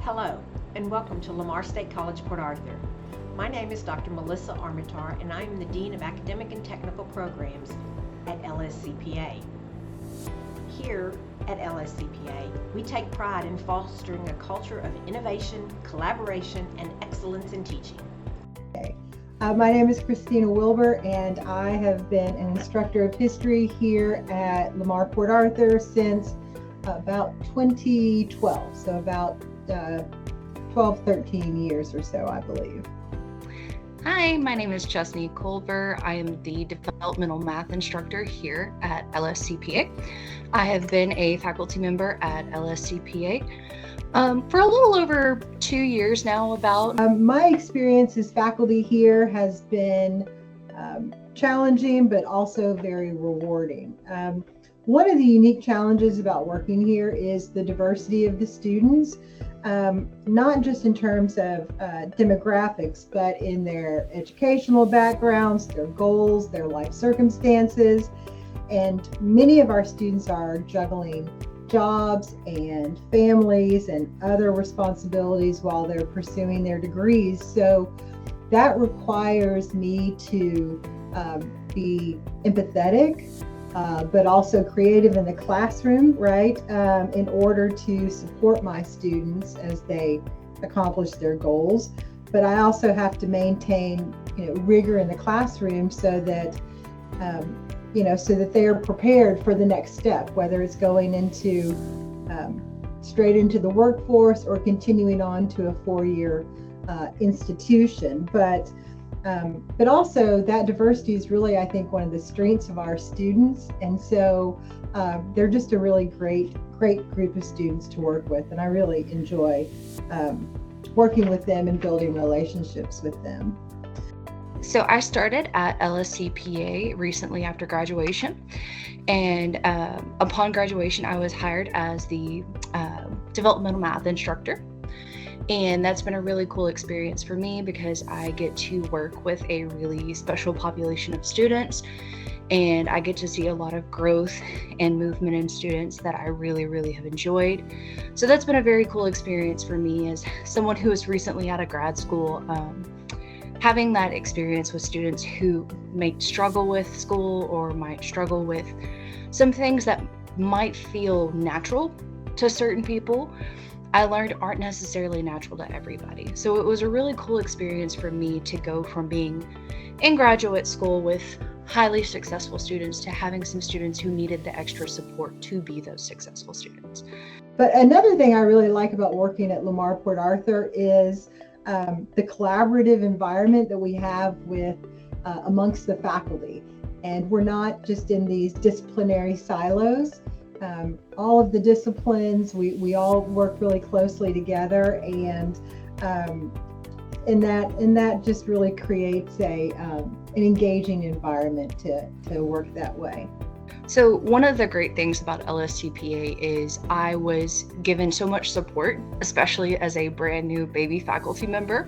Hello, and welcome to Lamar State College, Port Arthur. My name is Dr. Melissa Armitar, and I am the Dean of Academic and Technical Programs at LSCPA. Here at LSCPA, we take pride in fostering a culture of innovation, collaboration, and excellence in teaching. My name is Christina Wilbur, and I have been an instructor of history here at Lamar Port Arthur since about 2012, so about 12, 13 years or so, I believe. Hi, my name is Chesney Culver. I am the developmental math instructor here at LSCPA. I have been a faculty member at LSCPA for a little over 2 years now about. My experience as faculty here has been challenging, but also very rewarding. One of the unique challenges about working here is the diversity of the students, not just in terms of demographics, but in their educational backgrounds, their goals, their life circumstances. And many of our students are juggling jobs and families and other responsibilities while they're pursuing their degrees. So that requires me to be empathetic, but also creative in the classroom, right? In order to support my students as they accomplish their goals. But I also have to maintain, rigor in the classroom so that, so that they are prepared for the next step, whether it's going into straight into the workforce or continuing on to a four-year institution. But also that diversity is really, I think, one of the strengths of our students. And so they're just a really great group of students to work with. And I really enjoy working with them and building relationships with them. So I started at LSCPA recently after graduation. And upon graduation, I was hired as the developmental math instructor. And that's been a really cool experience for me because I get to work with a really special population of students, and I get to see a lot of growth and movement in students that I really, really have enjoyed. So that's been a very cool experience for me as someone who is recently out of grad school. Having that experience with students who might struggle with school or might struggle with some things that might feel natural to certain people, I learned aren't necessarily natural to everybody. So it was a really cool experience for me to go from being in graduate school with highly successful students to having some students who needed the extra support to be those successful students. But another thing I really like about working at Lamar Port Arthur is the collaborative environment that we have with amongst the faculty. And we're not just in these disciplinary silos. All of the disciplines, we all work really closely together, and that just really creates an engaging environment to work that way. So one of the great things about LSCPA is I was given so much support, especially as a brand new baby faculty member.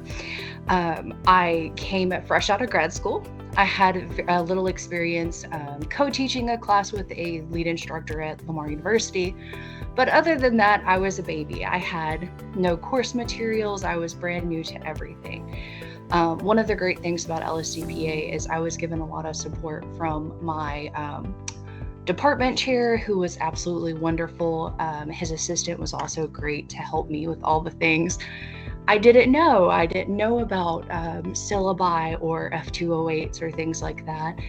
I came fresh out of grad school. I had a little experience co-teaching a class with a lead instructor at Lamar University. But other than that, I was a baby. I had no course materials. I was brand new to everything. One of the great things about LSCPA is I was given a lot of support from my department chair, who was absolutely wonderful. His assistant was also great to help me with all the things I didn't know. I didn't know about syllabi or F208s or things like that.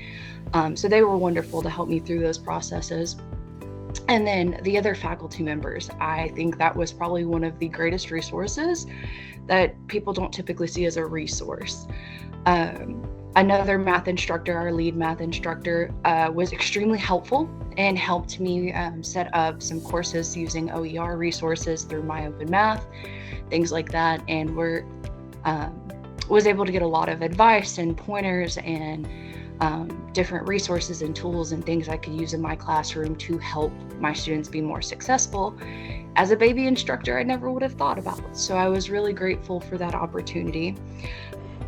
So they were wonderful to help me through those processes. And then the other faculty members, I think that was probably one of the greatest resources that people don't typically see as a resource. Another math instructor, our lead math instructor, was extremely helpful and helped me set up some courses using OER resources through My Open Math, things like that, and was able to get a lot of advice and pointers and different resources and tools and things I could use in my classroom to help my students be more successful. As a baby instructor, I never would have thought about. So I was really grateful for that opportunity.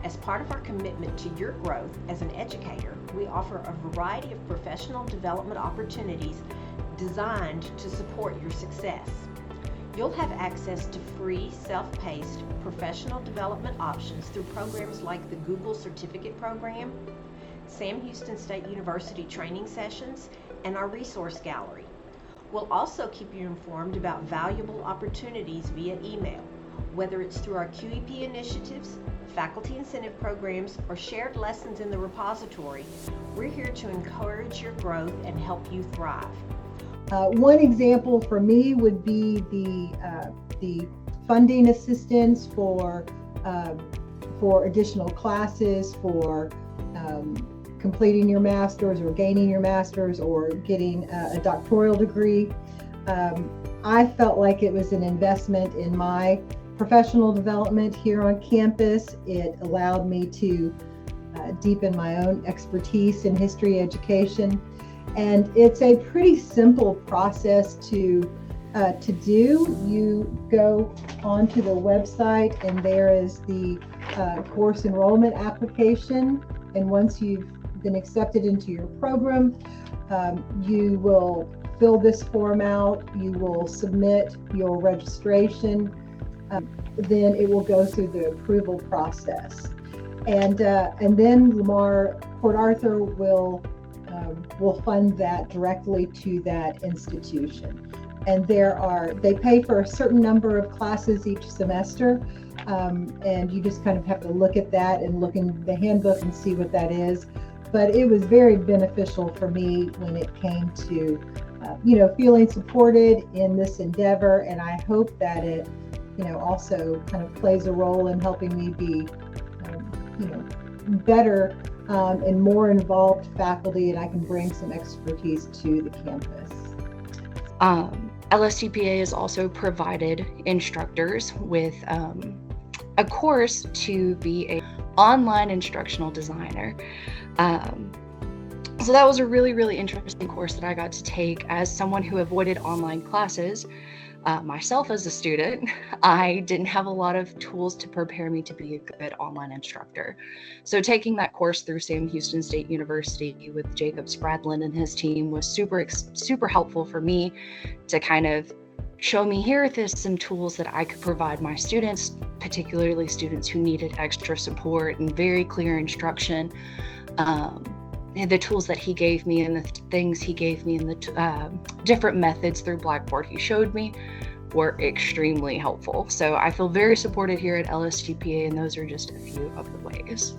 As part of our commitment to your growth as an educator, we offer a variety of professional development opportunities designed to support your success. You'll have access to free, self-paced professional development options through programs like the Google Certificate Program, Sam Houston State University training sessions, and our resource gallery. We'll also keep you informed about valuable opportunities via email, whether it's through our QEP initiatives, faculty incentive programs, or shared lessons in the repository. We're here to encourage your growth and help you thrive. One example for me would be the funding assistance for additional classes, for completing your master's or gaining your master's or getting a doctoral degree. I felt like it was an investment in my professional development here on campus. It allowed me to deepen my own expertise in history education. And it's a pretty simple process to do. You go onto the website and there is the course enrollment application. And once you've been accepted into your program, you will fill this form out. You will submit your registration. Then it will go through the approval process. And then Lamar Port Arthur will fund that directly to that institution. And they pay for a certain number of classes each semester, and you just kind of have to look at that and look in the handbook and see what that is. But it was very beneficial for me when it came to, feeling supported in this endeavor, and I hope that it, also kind of plays a role in helping me be, better and more involved faculty, and I can bring some expertise to the campus. LSCPA has also provided instructors with a course to be an online instructional designer. So that was a really, really interesting course that I got to take as someone who avoided online classes. Myself as a student, I didn't have a lot of tools to prepare me to be a good online instructor. So taking that course through Sam Houston State University with Jacob Spradlin and his team was super helpful for me to kind of show me, here are some tools that I could provide my students, particularly students who needed extra support and very clear instruction. And the tools that he gave me and the things he gave me and the different methods through Blackboard he showed me were extremely helpful. So I feel very supported here at LSCPA, and those are just a few of the ways.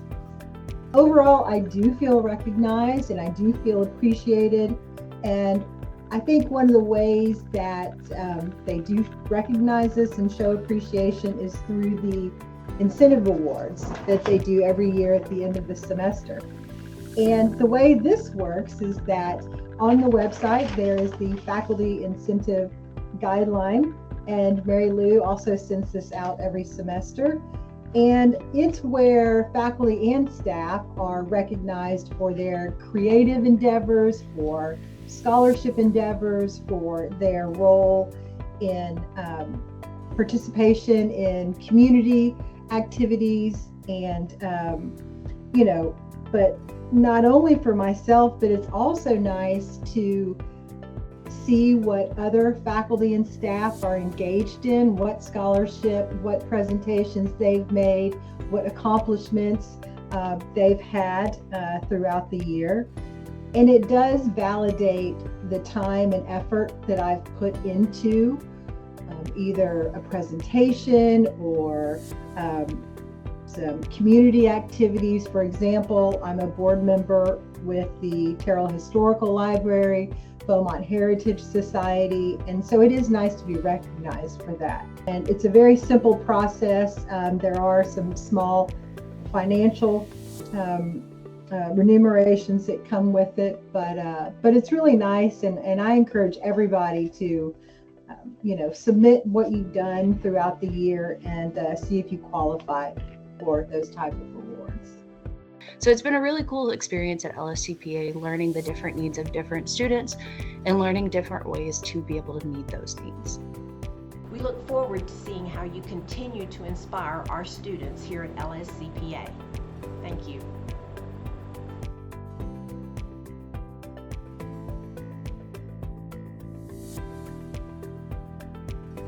Overall, I do feel recognized and I do feel appreciated. And I think one of the ways that they do recognize us and show appreciation is through the incentive awards that they do every year at the end of the semester. And the way this works is that on the website, there is the faculty incentive guideline, and Mary Lou also sends this out every semester. And it's where faculty and staff are recognized for their creative endeavors, for scholarship endeavors, for their role in participation in community activities, and but not only for myself, but it's also nice to see what other faculty and staff are engaged in, what scholarship, what presentations they've made, what accomplishments they've had throughout the year. And it does validate the time and effort that I've put into either a presentation or some community activities. For example, I'm a board member with the Terrell Historical Library, Beaumont Heritage Society, and so it is nice to be recognized for that. And it's a very simple process. There are some small financial remunerations that come with it, but it's really nice, and I encourage everybody to submit what you've done throughout the year and see if you qualify for those type of awards. So it's been a really cool experience at LSCPA, learning the different needs of different students and learning different ways to be able to meet those needs. We look forward to seeing how you continue to inspire our students here at LSCPA. Thank you.